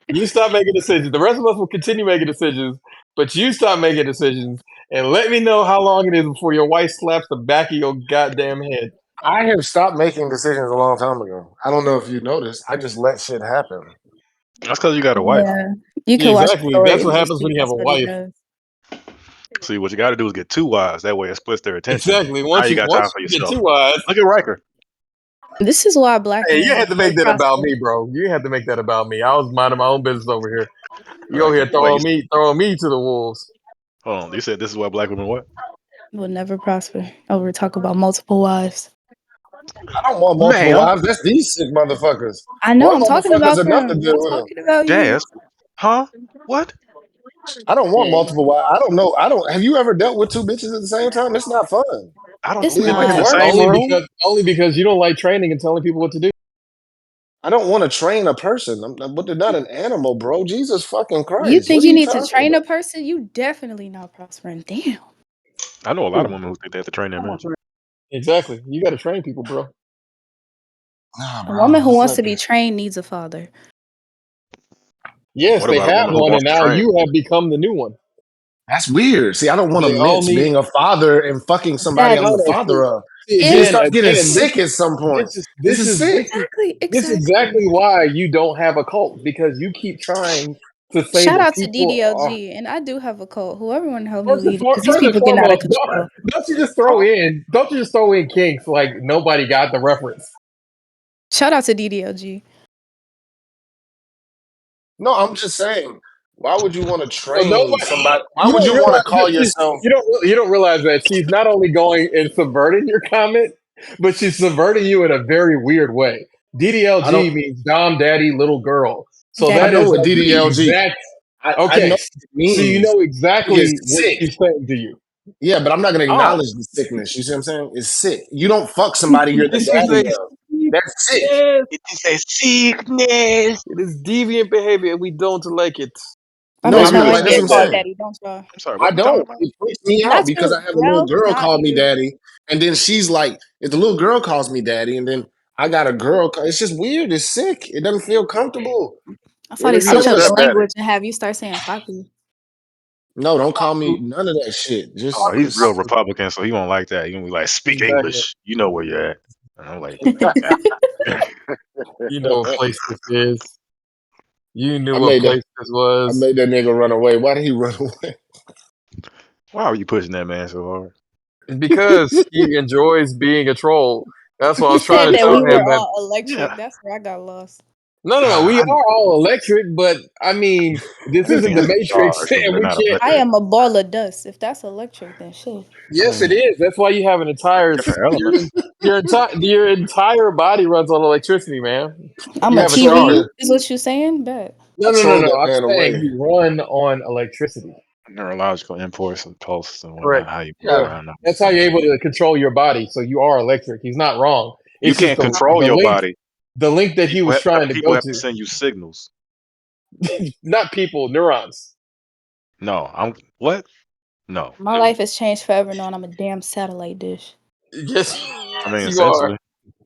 You stop making decisions. The rest of us will continue making decisions, but you stop making decisions and let me know how long it is before your wife slaps the back of your goddamn head. I have stopped making decisions a long time ago. I don't know if you noticed. I just let shit happen. That's because you got a wife. Yeah, you can watch the Exactly. story That's and what just happens see when you have that's a what he wife. does. See, what you got to do is get two wives. That way, it splits their attention. Exactly. Now Once you you got time for get yourself. too wise, Look at Riker. This is why black hey, men you had to make don't that about prosper. me, bro. You had to make that about me. I was minding my own business over here. You over Riker. here throwing me to the wolves. Hold on. You said this is why black women what? Will never prosper. Over talk about multiple wives. I don't want multiple Ma'am. wives. That's these sick motherfuckers. I know. One I'm talking motherfucker's about enough them. to I'm deal not with them. talking about you. Jazz. Huh? What? I don't want Yeah. multiple wives. I don't know. I don't. Have you ever dealt with two bitches at the same time? It's not fun. I don't It's think we It live in gets the not. worse. same room. Only because you don't like training and telling people what to do. I don't want to train a person, but they're not an animal, bro. Jesus fucking You Christ! What think are you you need to talking train a about? person? You definitely not prospering. Damn. I know a lot of women who think they have to train their men. Exactly. You got to train people, bro. Nah, A woman bro. who It's wants like to be trained needs a father. Yes, What they about a had woman who one, and wants to now train? you have become the new one. that's weird. See, I don't want to They mix only being a father and fucking somebody Exactly. I'm no, the no. father of. It's gonna If start getting Again. sick at some point. This is sick. This is exactly. exactly why you don't have a cult, because you keep trying to say Shout that out to people are. DDLG, and I do have a cult. Whoever want to help me lead it, because these First and people getting out of foremost, control. don't you just throw in kinks like nobody got the reference. Shout out to DDLG. No, I'm just saying. Why would you want to So train nobody, somebody? Why you would don't you want to realize call that yourself? you don't realize that she's not only going and subverting your comment, but she's subverting you in a very weird way. I don't. DDLG means Dom Daddy Little Girl. So I Daddy that know is what like the DDLG. exact. I know Okay, what it so you means. know It is exactly what sick. she's saying to you. Yeah, but I'm not gonna Oh, acknowledge the sickness. You see what I'm saying? It's sick. You don't fuck somebody you're the This is daddy a of. That's sick. sickness. it is a sickness. It is deviant behavior, and we don't like it. I No, Wait, bet I'm you y'all not. just like Like that's what said I'm being called that. saying. daddy, don't y'all? I'm sorry. I What you talking don't. about? It freaks me out Not because I you. have a little Well, girl not call me you. daddy, and then she's like, if the little girl calls me daddy, and then I got a girl, it's just weird. It's sick. It doesn't feel comfortable. I thought It they is. You How switch don't does up want the that to. matter? language and have you start saying papi. No, don't call me none of that shit. Oh, he's real Just Republican, so he won't like that. He gonna be like, "Speak Exactly. English." You know where you're at. And I'm like, You know what place this is. You knew I what made that. place this I was. made that nigga run away. Why did he run away? why are you pushing that man so hard? Because he enjoys being a troll. That's what I You was trying said to that tell we were him. That all electric. Yeah, That's where I got lost. no, we I, are all electric, but I mean, this everything isn't the has a Matrix, charge when and they're we not can't. I electric. am a ball of dust. If that's electric, then shit. I Yes, it mean, is. That's why you have an entire different elements. your entire body runs on electricity, man. I'm You a have a told charge. TV, that. is what you saying? Bet. I No. told that I'm man saying away. you run on electricity. Neurological impulse and pulses and Correct. whatnot. How you move Yeah, around. that's how you're able to control your body. So you are electric. He's not wrong. You It's just can't control the your link body. that he was trying to People go have to to. send you signals. Not people, neurons. No, I'm what? No, My life has changed forever knowing I'm a damn satellite dish. Yes, I mean you are. essentially,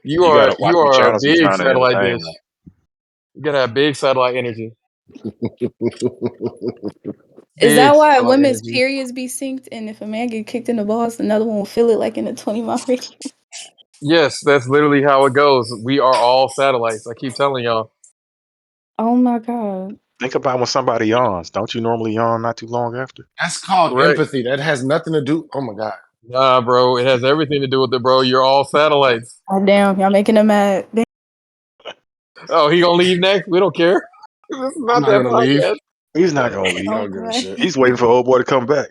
you gotta watch You what are a channels you're big trying to satellite entertain. dish. You gotta have big satellite energy. Is that Big why satellite women's energy. periods be synced? And if a man get kicked in the balls, another one will feel it like in a 20-mile radius? Yes, that's literally how it goes. We are all satellites. I keep telling y'all. Oh my god. Think about when somebody yawns. Don't you normally yawn not too long after? That's called Correct. empathy. That has nothing to do. Oh my god. Nah, bro. It has everything to do with it, bro. You're all satellites. Oh damn, y'all making them mad. Damn. Oh, he gonna leave next? We don't care. This is I'm not not that gonna leave. podcast. He's not gonna I leave. don't give a Okay. shit. He's waiting for old boy to come back.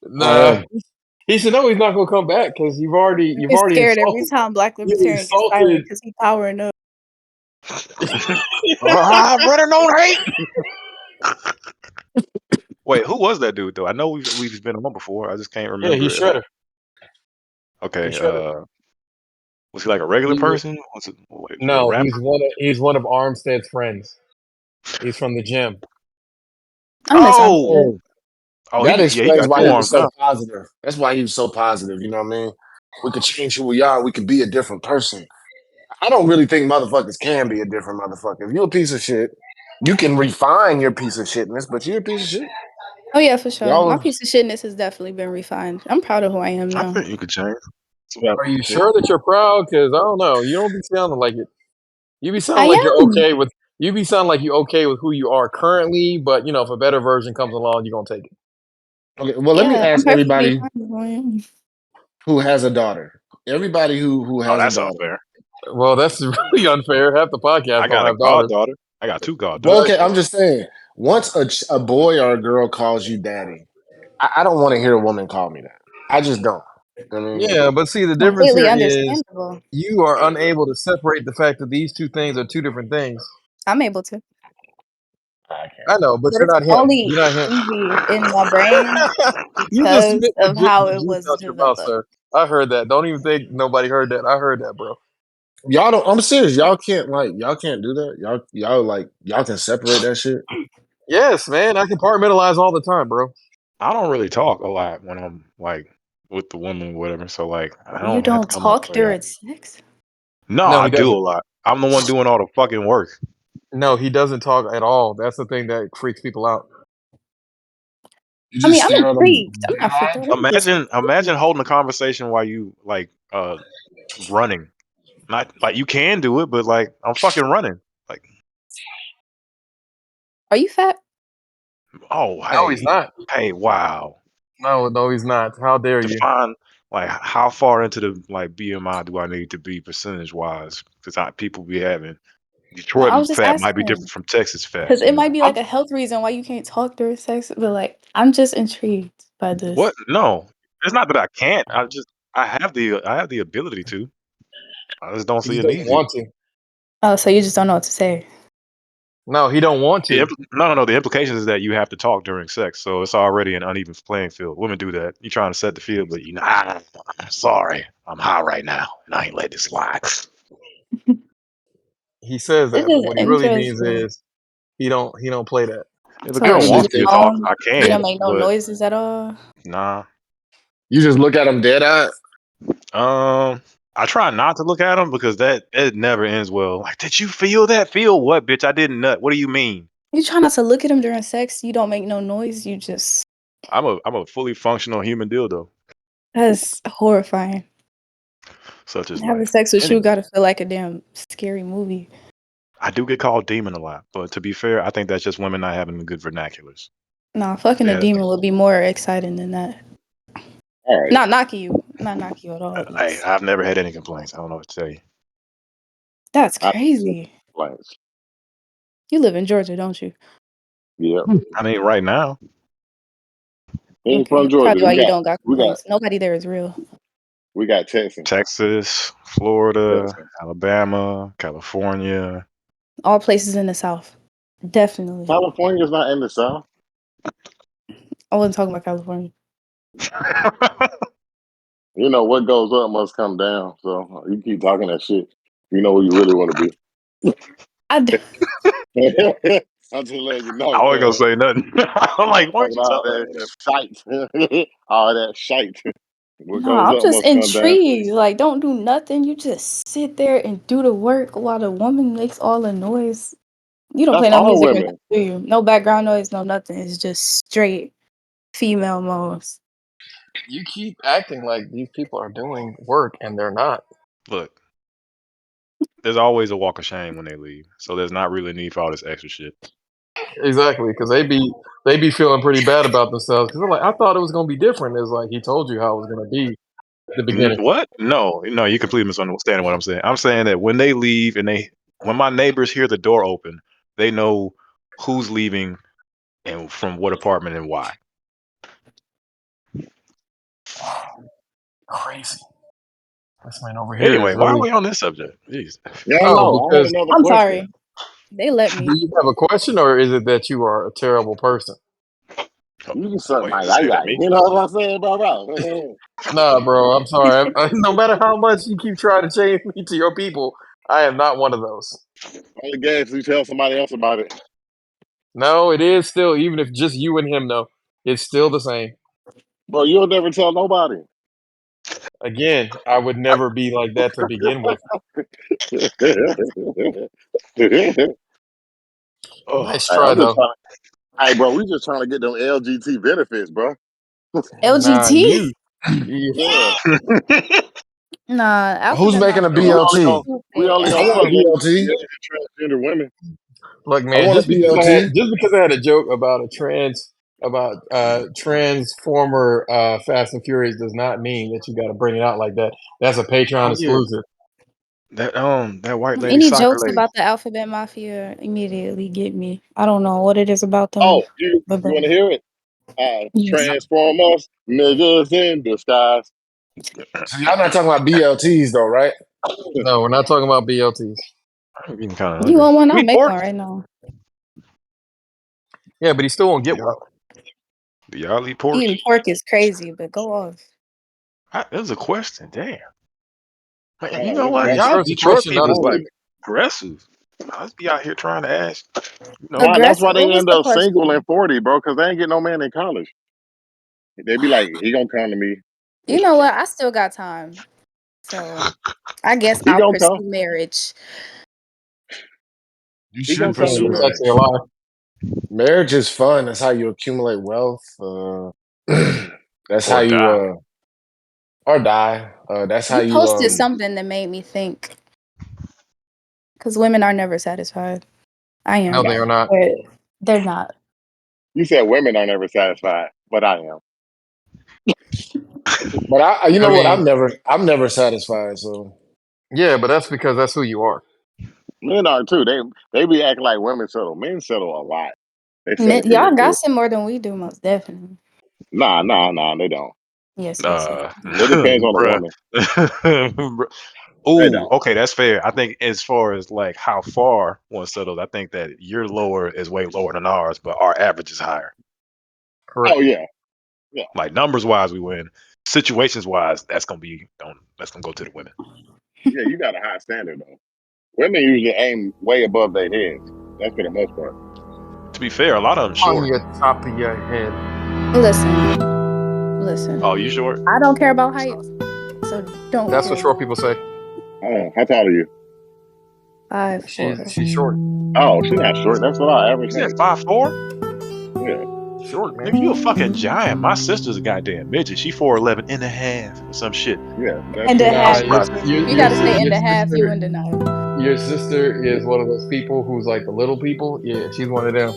I Nah, am. he should know he's not gonna come back because you've already He's scared every insulted. time Black You Libertarian gets silent insulted. because he powering up. Running on hate. Wait, who was that dude though? I know we've been on before. I just can't Yeah, remember he's it. Like, Shredder. okay, He's Shredder. was he like a regular He, person? Was it a no, rapper? he's one of Armstead's friends. He's from the gym. I miss Oh, Armstead. That he explains got why two he was arms so now. positive. That's why he was so positive. You know what I mean? We could change who we are. We could be a different person. I don't really think motherfuckers can be a different motherfucker. If you're a piece of shit, you can refine your piece of shitness, but you're a piece of shit. Oh yeah, for sure. My Y'all, piece of shitness has definitely been refined. I'm proud of who I am I now. think you could change. Are you sure that you're proud? Because I don't know. You don't be sounding like it. You be sounding I like you're am. okay with. You be sounding like you're okay with who you are currently, but if a better version comes along, you're gonna take it. okay, well, let me Yeah, I'm ask perfectly everybody fine with who I am. who has a daughter. Everybody who Oh, has a that's daughter. unfair. Well, that's really unfair. Half the podcast I don't got a have daughters. goddaughter. I got 2 Well, goddaughters. okay, I'm just saying. Once a boy or a girl calls you daddy, I don't want to hear a woman call me that. I just don't. I mean, Yeah, but see, the difference Completely here is understandable. you are unable to separate the fact that these two things are two different things. I'm able to. I know, but But you're it's not him. only You're not him. easy in my brain You just because spit of legit how it juice was out your mouth, developed. sir. I heard that. Don't even think nobody heard that. I heard that, bro. y'all don't. I'm serious. Y'all can't do that. Y'all can separate that shit. Yes, man. I compartmentalize all the time, bro. I don't really talk a lot when I'm like with the woman or whatever. So like I You don't have to don't come up talk for that. during sex? No, No, I he do a doesn't. lot. I'm the one doing all the fucking work. No, he doesn't talk at all. That's the thing that freaks people out. You I mean, just I'm stare at them intrigued. I'm dead not freaked eye. out. I'm just Imagine intrigued. holding a conversation while you like running. Not like you can do it, but like I'm fucking running. Like, Are you fat? oh No, he's not. hey, wow. No, he's not. How dare you? Define like how far into the like BMI do I need to be percentage wise? Because people be having No, Detroit I was just fat might be asking. different from Texas fat. Because it You know might be like a health reason why you can't talk during sex, but like, I'm just intrigued by this. what? No, it's not that I can't. I have the ability to. I just don't He see just a doesn't need to. want to. Oh, so you just don't know what to say. No, he don't want to. No. The implication is that you have to talk during sex, so it's already an uneven playing field. Women do that. You're trying to set the field, but I'm sorry, I'm high right now, and I ain't let this slide. He says This that, but is what he really means interesting. is he don't play that. If a So girl like, You you wants just just me to stare. talk, don't, I you can, don't make no but noises at all. nah. You just look at them dead eye. I try not to look at them because that it never ends well. Like, did you feel that? Feel what, bitch? I didn't nut. What do you mean? You try not to look at him during sex. You don't make no noise. You just, I'm a fully functional human dildo, that's horrifying. such as Having life. sex with you Anyway, gotta feel like a damn scary movie. I do get called demon a lot, but to be fair, I think that's just women not having good vernaculars. Nah, fucking a Yeah, demon would be more exciting than that. All right. Not knocking you. Not knock you at all. I've never had any complaints. I don't know what to tell you. That's I crazy. plans. You live in Georgia, don't you? Yep. I mean, right now, He ain't Okay, from that's probably Georgia. why you don't got We got complaints. Nobody there is real. we got Texans. Texas, Florida, Texans. Alabama, California. All places in the South. Definitely. California's not in the South. I wasn't talking about California. You know what goes up must come down. So you keep talking that shit. You know where you really want to I d- be. I'm just letting you know, I wasn't gonna man. say nothing. I'm like, why aren't Talking you all talking? that shite. All that shite. What no, goes I'm up just must come down. intrigued. Like, don't do nothing. You just sit there and do the work while the woman makes all the noise. You don't That's play no all music or nothing, women. do you? No background noise, no nothing. It's just straight female modes. You keep acting like these people are doing work and they're not. Look, there's always a walk of shame when they leave, so there's not really a need for all this extra shit. Exactly, because they be feeling pretty bad about themselves. Because they're like, I thought it was gonna be different. It's like he told you how it was gonna be at the beginning. What? No, you completely misunderstanding what I'm saying. I'm saying that when they leave and when my neighbors hear the door open, they know who's leaving and from what apartment and why. Crazy. This man over here Anyway, is why are really. we on this subject? Jeez. Yeah, I Oh, know. I had because another I'm question. sorry. They let do me. you have a question or is it that you are a terrible person? Oh, You can suck wait, my say yay. that me? You know what I'm saying, bro? Nah, bro. I'm sorry. No matter how much you keep trying to change me to your people, I am not one of those. Only gay if you tell somebody else about it. No, it is still, even if just you and him know, it's still the same. Bro, you'll never tell nobody. Again, I would never be like that to begin with. Nice Hey, try, I'm just though. trying. Hey, bro, we just trying to get them LGT benefits, bro. Nah, LGT? Yeah, Nah, Who's Alphabet making a and we Mafia is only BLT? gonna stupid. I want a fund BLT. LGBT and transgender women. Look, I man, want a just BLT. because I had a joke about transformer Fast and Furious does not mean that you got to bring it out like that. That's a Patreon Oh yeah, exclusive. that white lady, Any soccer jokes lady. about the Alphabet Mafia immediately get me. I don't know what it is about them, Oh, you but want to hear it? yes. Transformers, niggas in disguise. So y'all not talking about BLTs though, right? No, we're not talking about BLTs. I'm getting kind of You hungry. want one? You I'll eat make pork? one right now. Yeah, but he still won't Do get one. y'all eat pork? Eating pork is crazy, but go off. That was a question. Damn. Man, you Oh, know we what? can. Man, Y'all sure, it's a Detroit question, not people a is like statement. aggressive. Let's be out here trying to ask. You know, Nah, that's Aggressive. why What they was end the up single question? and 40, bro, because they ain't get no man in college. They be like, he gonna come to me. You know what? I still got time, so I guess He I'll gonna pursue come. marriage. You He should gonna come Yeah, to pursue that's you. actually a marriage. lie. Marriage is fun. That's how you accumulate wealth. That's how or you die. or die. That's how You you posted something that made me think, because women are never satisfied. I No, am, they are not. but they're not. You said women are never satisfied, but I am. But you I know what? mean, I'm never satisfied. So yeah, but that's because that's who you are. Men are too. They be acting like women settle. Men settle a lot. They settle Men, for your y'all got pussy. some more than we do, most definitely. Nah, they don't. Yes, yes, yes. It depends on the Bruh. woman. They Ooh, don't. okay, that's fair. I think as far as like how far one settles, I think that your lower is way lower than ours, but our average is higher. Correct. Oh yeah, yeah, Like numbers wise, we win. Situations wise, that's gonna go to the women. yeah. You got a high standard though. Women usually aim way above their heads. That's for the most part. To be fair, a lot of them On short. your top of your head. Listen. Oh, you short? I don't care about heights, so don't That's care. what short people say. How tall are you? 5'4". She's short. Oh, she's not short. That's what our average You said height. 5'4"? Yeah. Short, man. Nigga, you a fucking giant. My sister's a goddamn midget. She 4'11" and a half or some shit. Yeah, that's And a what Nah, half. our Surprised. You gotta say and a half. You in denial. your sister is one of those people who's like the little people. Yeah, she's one of them.